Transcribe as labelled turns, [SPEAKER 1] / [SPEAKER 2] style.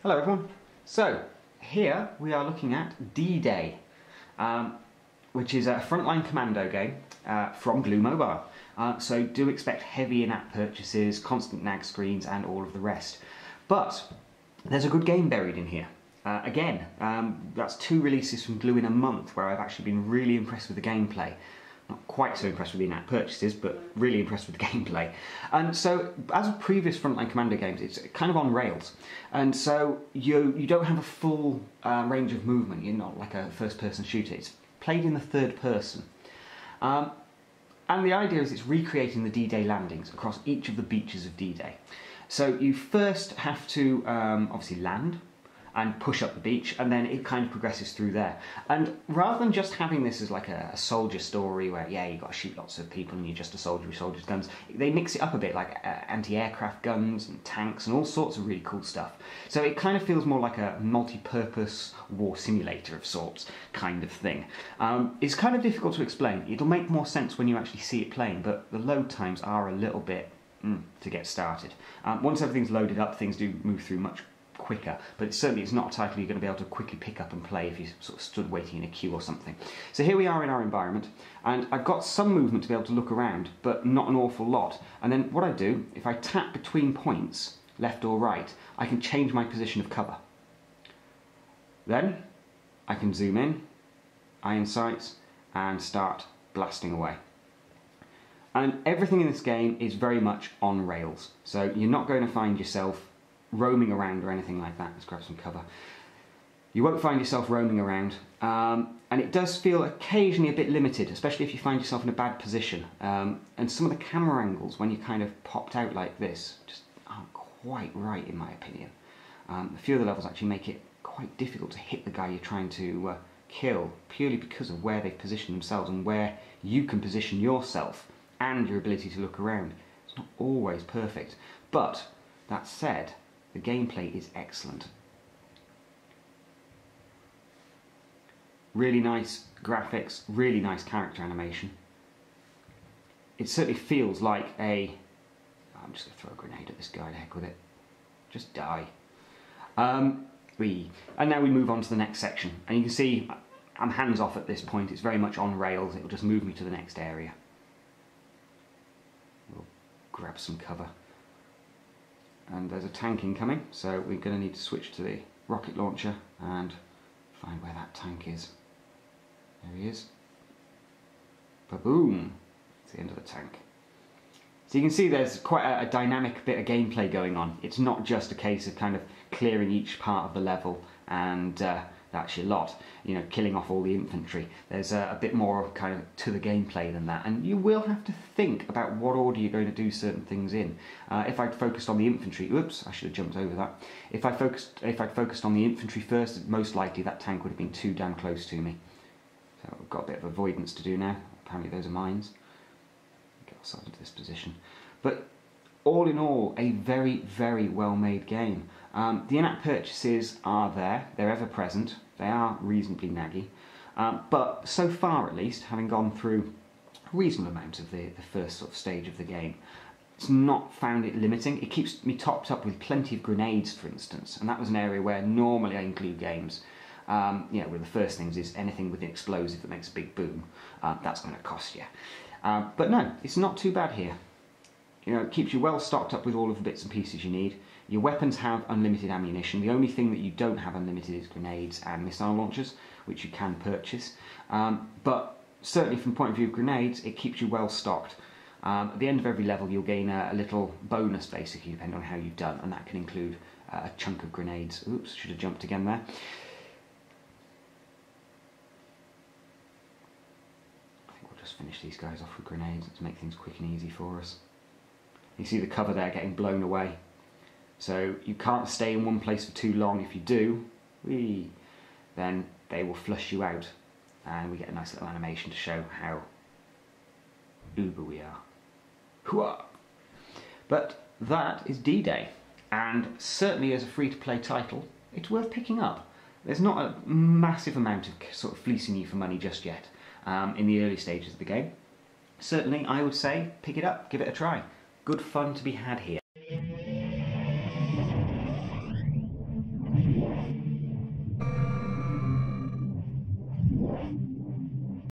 [SPEAKER 1] Hello everyone. So here we are looking at D-Day, which is a Frontline Commando game from Glue Mobile. So do expect heavy in-app purchases, constant nag screens and all of the rest. But there's a good game buried in here. Again, that's 2 releases from Glue in a month where I've actually been really impressed with the gameplay. Not quite so impressed with the in-app purchases, but really impressed with the gameplay. And so, as with previous Frontline Commando games, it's kind of on rails. And so, you don't have a full range of movement. You're not like a first-person shooter. It's played in the third person. And the idea is it's recreating the D-Day landings across each of the beaches of D-Day. So you first have to obviously land and push up the beach, and then it kind of progresses through there. And rather than just having this as like a soldier story where, yeah, you've got to shoot lots of people and you're just a soldier with soldiers' guns, they mix it up a bit, like anti-aircraft guns and tanks and all sorts of really cool stuff. So it kind of feels more like a multi-purpose war simulator of sorts kind of thing. It's kind of difficult to explain. It'll make more sense when you actually see it playing, but the load times are a little bit to get started. Once everything's loaded up, things do move through much quicker, but certainly it's not a title you're going to be able to quickly pick up and play if you sort of stood waiting in a queue or something. So here we are in our environment, and I've got some movement to be able to look around, but not an awful lot. And then what I do, if I tap between points, left or right, I can change my position of cover. Then I can zoom in, iron sights, and start blasting away. And everything in this game is very much on rails, so you're not going to find yourself roaming around or anything like that. Let's grab some cover. You won't find yourself roaming around, and it does feel occasionally a bit limited, especially if you find yourself in a bad position. And some of the camera angles, when you're kind of popped out like this, just aren't quite right in my opinion. A few of the levels actually make it quite difficult to hit the guy you're trying to kill, purely because of where they've positioned themselves and where you can position yourself and your ability to look around. It's not always perfect, but that said, the gameplay is excellent. Really nice graphics, really nice character animation. It certainly feels like a... I'm just going to throw a grenade at this guy, to heck with it. Just die. And now we move on to the next section. And you can see I'm hands off at this point. It's very much on rails. It'll just move me to the next area. We'll grab some cover. And there's a tank incoming, so we're going to need to switch to the rocket launcher and find where that tank is. There he is. Ba-boom! It's the end of the tank. So you can see there's quite a dynamic bit of gameplay going on. It's not just a case of kind of clearing each part of the level and that's your lot, you know, killing off all the infantry. There's a bit more kind of to the gameplay than that, and you will have to think about what order you're going to do certain things in. If I'd focused on the infantry, oops, I should have jumped over that. If I'd focused on the infantry first, most likely that tank would have been too damn close to me. So we've got a bit of avoidance to do now. Apparently those are mines. Get ourselves into this position. But all in all, a very, very well made game. The in-app purchases are there, they're ever present, they are reasonably naggy, but so far at least, having gone through a reasonable amount of the first sort of stage of the game, it's not found it limiting. It keeps me topped up with plenty of grenades, for instance, and that was an area where normally I include games. You know, one of the first things is anything with an explosive that makes a big boom, that's going to cost you. But no, it's not too bad here. You know, it keeps you well stocked up with all of the bits and pieces you need. Your weapons have unlimited ammunition. The only thing that you don't have unlimited is grenades and missile launchers, which you can purchase. But certainly from the point of view of grenades, it keeps you well stocked. At the end of every level, you'll gain a little bonus, basically, depending on how you've done, and that can include a chunk of grenades. Oops, should have jumped again there. I think we'll just finish these guys off with grenades to make things quick and easy for us. You see the cover there getting blown away. So you can't stay in one place for too long. If you do, then they will flush you out. And we get a nice little animation to show how uber we are. Hooah! But that is D-Day. And certainly as a free-to-play title, it's worth picking up. There's not a massive amount of sort of fleecing you for money just yet in the early stages of the game. Certainly, I would say, pick it up, give it a try. Good fun to be had here. day.